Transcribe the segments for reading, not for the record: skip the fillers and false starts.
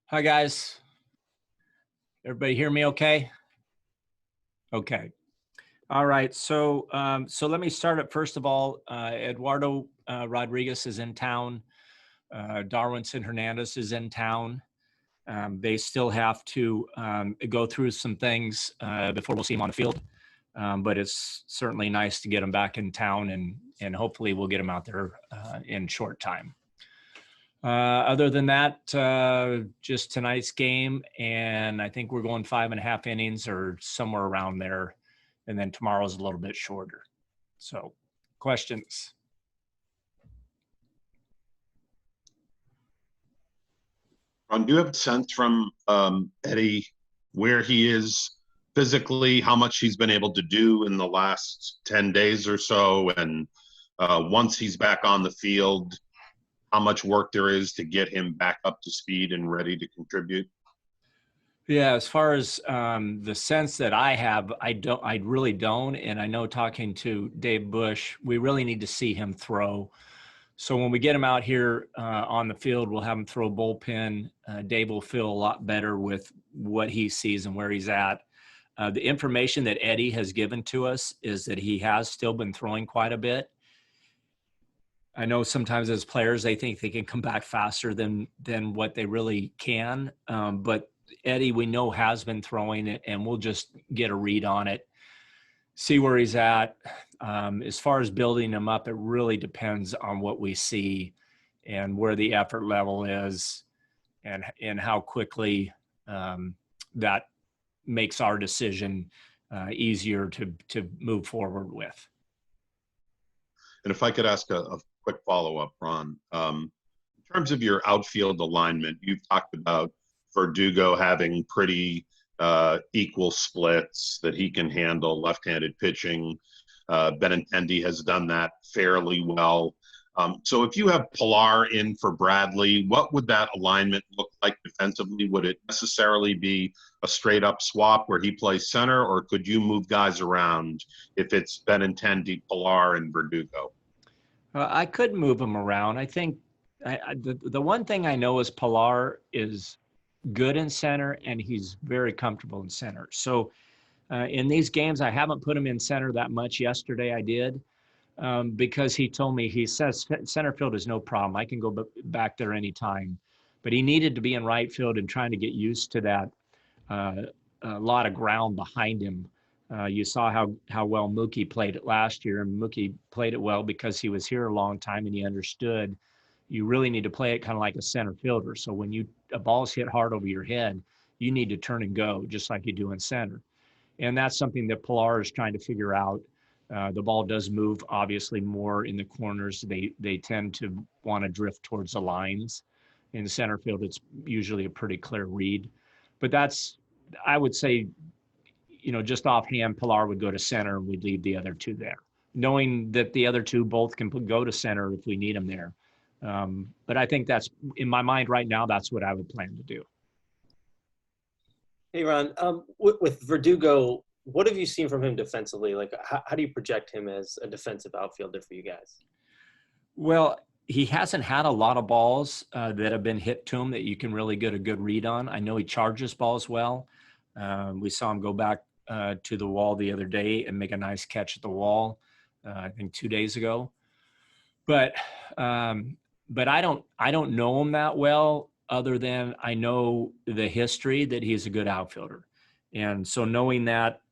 Hi, guys. Everybody hear me okay? Okay. All right. So let me start it. First of all, Eduardo Rodriguez is in town. Darwinson Hernandez is in town. They still have to go through some things before we'll see them on the field. But it's certainly nice to get them back in town, and hopefully we'll get them out there in short time. Other than that, just tonight's game, and I think we're going 5.5 innings or somewhere around there, and then tomorrow's a little bit shorter. So, questions? Ron, do you have a sense from Eddie where he is physically, how much he's been able to do in the last 10 days or so, and once he's back on the field, how much work there is to get him back up to speed and ready to contribute? Yeah, as far as the sense that I have, I really don't. And I know talking to Dave Bush, we really need to see him throw. So when we get him out here on the field, we'll have him throw bullpen. Dave will feel a lot better with what he sees and where he's at. The information that Eddie has given to us is that he has still been throwing quite a bit. I know sometimes as players, they think they can come back faster than what they really can. But Eddie, we know, has been throwing it, and we'll just get a read on it, see where he's at. As far as building him up, it really depends on what we see and where the effort level is and how quickly that makes our decision easier to move forward with. And if I could ask a quick follow-up, Ron, in terms of your outfield alignment, you've talked about Verdugo having pretty equal splits that he can handle left-handed pitching. Benintendi has done that fairly well. So if you have Pilar in for Bradley, what would that alignment look like defensively? Would it necessarily be a straight-up swap where he plays center, or could you move guys around if it's Benintendi, Pilar, and Verdugo? I could move him around. I think the one thing I know is Pilar is good in center, and he's very comfortable in center. So in these games, I haven't put him in center that much. Yesterday I did because he told me, he says center field is no problem. I can go back there anytime. But he needed to be in right field and trying to get used to that a lot of ground behind him. You saw how well Mookie played it last year, and Mookie played it well because he was here a long time and he understood you really need to play it kind of like a center fielder. So when a ball's hit hard over your head, you need to turn and go just like you do in center. And that's something that Pilar is trying to figure out. The ball does move obviously more in the corners. They tend to want to drift towards the lines. In the center field, it's usually a pretty clear read. But I would say, just offhand, Pilar would go to center and we'd leave the other two there, knowing that the other two both can go to center if we need them there. But I think that's, in my mind right now, that's what I would plan to do. Hey, Ron, with Verdugo, what have you seen from him defensively? Like, how do you project him as a defensive outfielder for you guys? Well, he hasn't had a lot of balls that have been hit to him that you can really get a good read on. I know he charges balls well. We saw him go back to the wall the other day and make a nice catch at the wall, I think 2 days ago. But I don't know him that well, other than I know the history that he's a good outfielder. And so knowing that,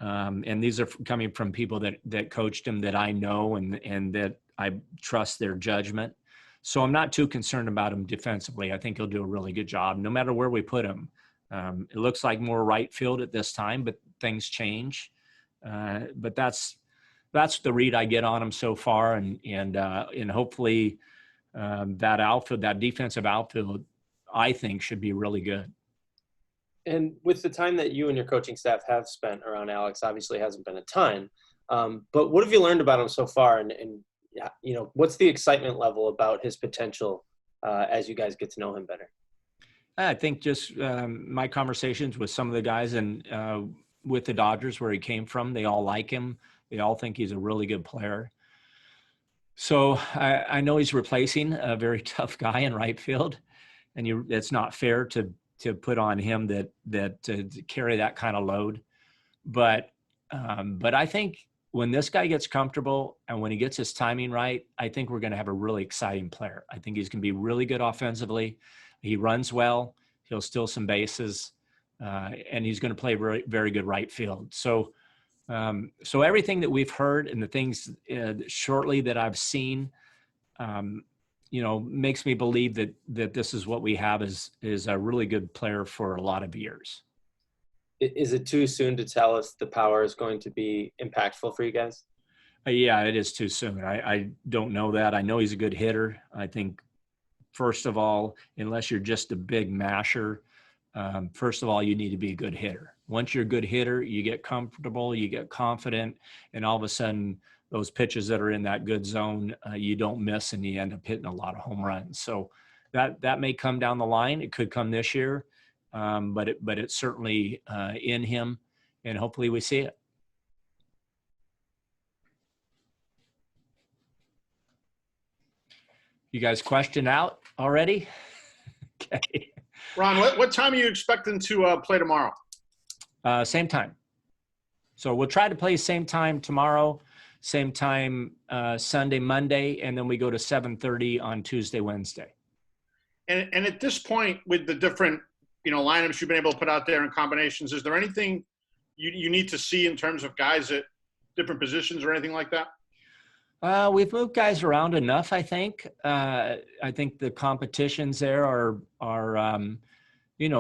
and these are coming from people that coached him that I know and that I trust their judgment. So I'm not too concerned about him defensively. I think he'll do a really good job no matter where we put him. It looks like more right field at this time, but things change. But that's the read I get on him so far, and hopefully that defensive outfield, I think, should be really good. And with the time that you and your coaching staff have spent around Alex, obviously hasn't been a ton. But what have you learned about him so far? And what's the excitement level about his potential as you guys get to know him better? I think just my conversations with some of the guys and with the Dodgers where he came from, they all like him. They all think he's a really good player. So I know he's replacing a very tough guy in right field. and it's not fair to put on him to carry that kind of load. But I think when this guy gets comfortable and when he gets his timing right, I think we're going to have a really exciting player. I think he's going to be really good offensively. He runs well. He'll steal some bases, and he's going to play very, very good right field. So everything that we've heard and the things shortly that I've seen, makes me believe that this is what we have is a really good player for a lot of years. Is it too soon to tell us the power is going to be impactful for you guys? Yeah, it is too soon. I don't know that. I know he's a good hitter. I think, first of all, unless you're just a big masher, first of all, you need to be a good hitter. Once you're a good hitter, you get comfortable, you get confident, and all of a sudden, those pitches that are in that good zone, you don't miss, and you end up hitting a lot of home runs. So that may come down the line. It could come this year. But it's certainly in him, and hopefully we see it. You guys question out already? Okay. Ron, what time are you expecting to play tomorrow? Same time. So we'll try to play same time tomorrow, same time Sunday, Monday, and then we go to 7:30 on Tuesday, Wednesday. And at this point, with the different lineups you've been able to put out there and combinations, is there anything you need to see in terms of guys at different positions or anything like that? We've moved guys around enough, I think. I think the competitions there are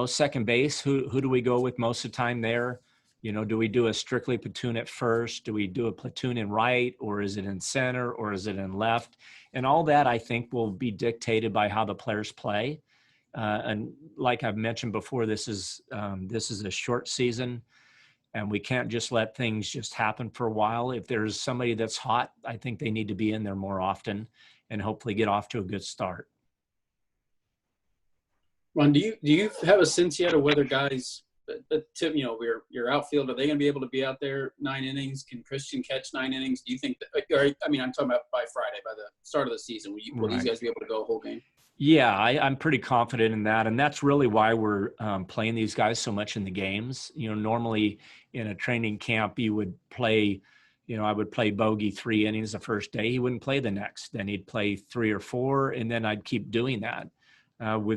second base. Who do we go with most of the time there? Do we do a strictly platoon at first? Do we do a platoon in right, or is it in center, or is it in left? And all that, I think, will be dictated by how the players play. And like I've mentioned before, this is a short season, and we can't just let things just happen for a while. If there's somebody that's hot, I think they need to be in there more often and hopefully get off to a good start. Ron, do you have a sense yet of whether guys, Tim, your outfield, are they going to be able to be out there 9 innings? Can Christian catch 9 innings? Do you think I'm talking about by Friday, by the start of the season, will these guys be able to go a whole game? Yeah, I'm pretty confident in that. And that's really why we're playing these guys so much in the games. Normally in a training camp, you would play, I would play Bogey 3 innings the first day. He wouldn't play the next. Then he'd play 3 or 4, and then I'd keep doing that.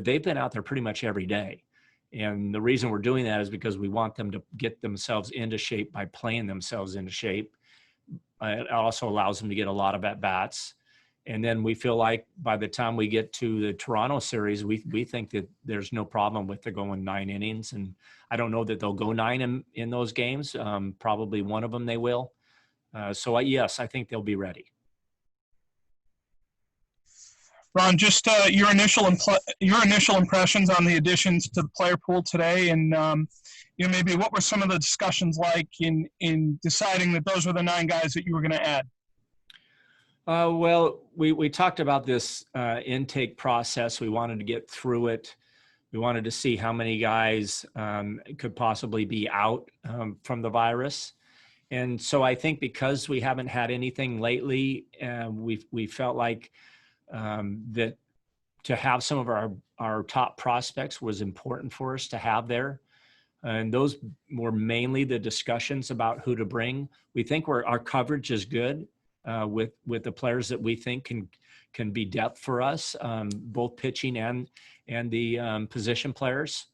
They've been out there pretty much every day. And the reason we're doing that is because we want them to get themselves into shape by playing themselves into shape. It also allows them to get a lot of at-bats. And then we feel like by the time we get to the Toronto series, we think that there's no problem with it going 9 innings. And I don't know that they'll go 9 in those games. Probably one of them they will. Yes, I think they'll be ready. Ron, just your initial impressions on the additions to the player pool today, and maybe what were some of the discussions like in deciding that those were the 9 guys that you were going to add? Well, we talked about this intake process. We wanted to get through it. We wanted to see how many guys could possibly be out from the virus. And so I think because we haven't had anything lately, we felt like that to have some of our top prospects was important for us to have there. And those were mainly the discussions about who to bring. We think our coverage is good with the players that we think can be depth for us, both pitching and the position players.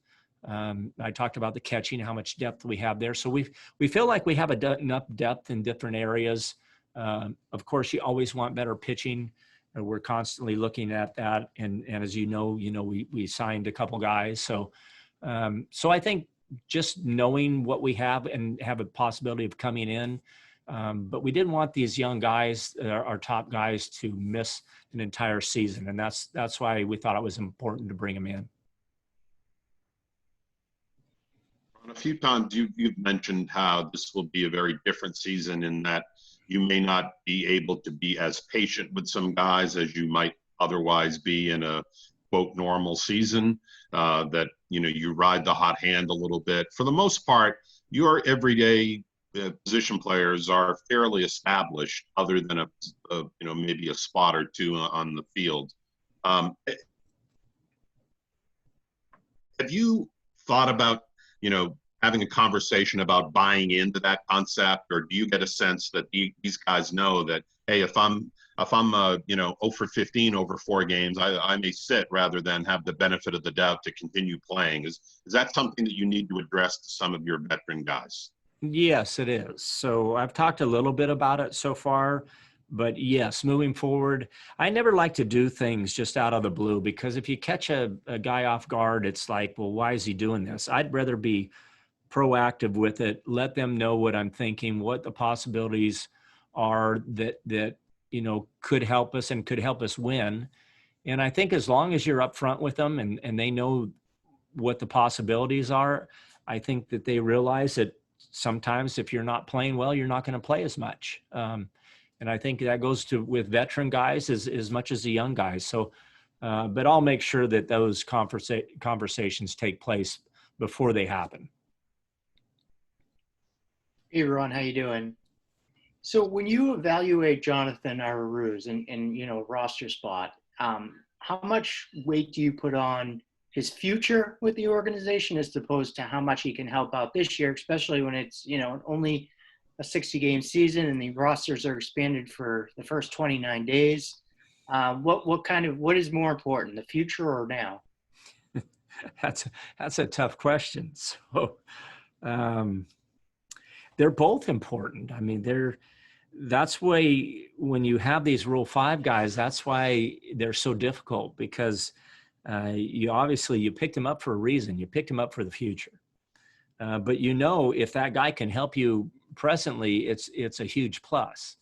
I talked about the catching, how much depth we have there. So we feel like we have enough depth in different areas. Of course, you always want better pitching. We're constantly looking at that, and as you know, we signed a couple guys. So I think just knowing what we have and have a possibility of coming in, but we didn't want these young guys, our top guys, to miss an entire season, and that's why we thought it was important to bring them in. A few times you've mentioned how this will be a very different season in that you may not be able to be as patient with some guys as you might otherwise be in a quote normal season, that you ride the hot hand a little bit. For the most part, your everyday position players are fairly established, other than maybe a spot or two on the field. have you thought about, having a conversation about buying into that concept, or do you get a sense that these guys know that, hey, if I'm 0 for 15 over 4 games, I may sit rather than have the benefit of the doubt to continue playing? Is that something that you need to address to some of your veteran guys? Yes, it is. So I've talked a little bit about it so far, but yes, moving forward, I never like to do things just out of the blue, because if you catch a guy off guard, it's like, well, why is he doing this? I'd rather be proactive with it, let them know what I'm thinking, what the possibilities are that could help us and could help us win. And I think as long as you're upfront with them and they know what the possibilities are, I think that they realize that sometimes if you're not playing well, you're not going to play as much. And I think that goes with veteran guys as much as the young guys. So, but I'll make sure that those conversations take place before they happen. Hey, Ron, how you doing? So when you evaluate Jonathan Arauz and roster spot, how much weight do you put on his future with the organization as opposed to how much he can help out this year, especially when it's only a 60-game season and the rosters are expanded for the first 29 days? What is more important, the future or now? That's a tough question. So. They're both important. I mean, that's why when you have these Rule 5 guys, that's why they're so difficult, because you picked them up for a reason. You picked them up for the future. But if that guy can help you presently, it's a huge plus.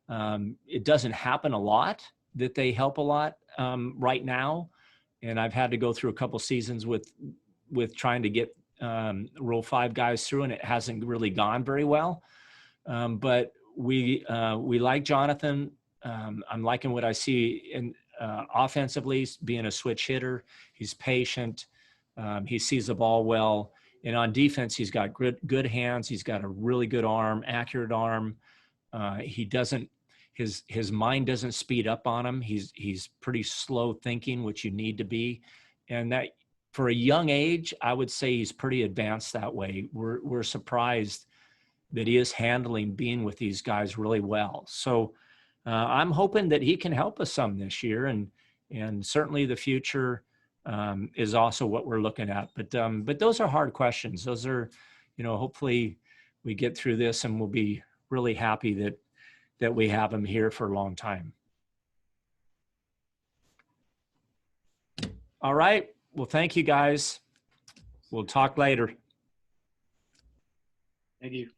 It doesn't happen a lot that they help a lot right now. And I've had to go through a couple seasons with trying to get Rule 5 guys through, and it hasn't really gone very well. But we like Jonathan. I'm liking what I see in offensively, being a switch hitter. He's patient. He sees the ball well. And on defense, he's got good hands. He's got a really good arm, accurate arm. His mind doesn't speed up on him. He's pretty slow thinking, which you need to be. And that, for a young age, I would say he's pretty advanced that way. We're surprised that he is handling being with these guys really well. So I'm hoping that he can help us some this year, and certainly the future is also what we're looking at. But those are hard questions. Those are, hopefully we get through this and we'll be really happy that we have him here for a long time. All right. Well, thank you, guys. We'll talk later. Thank you.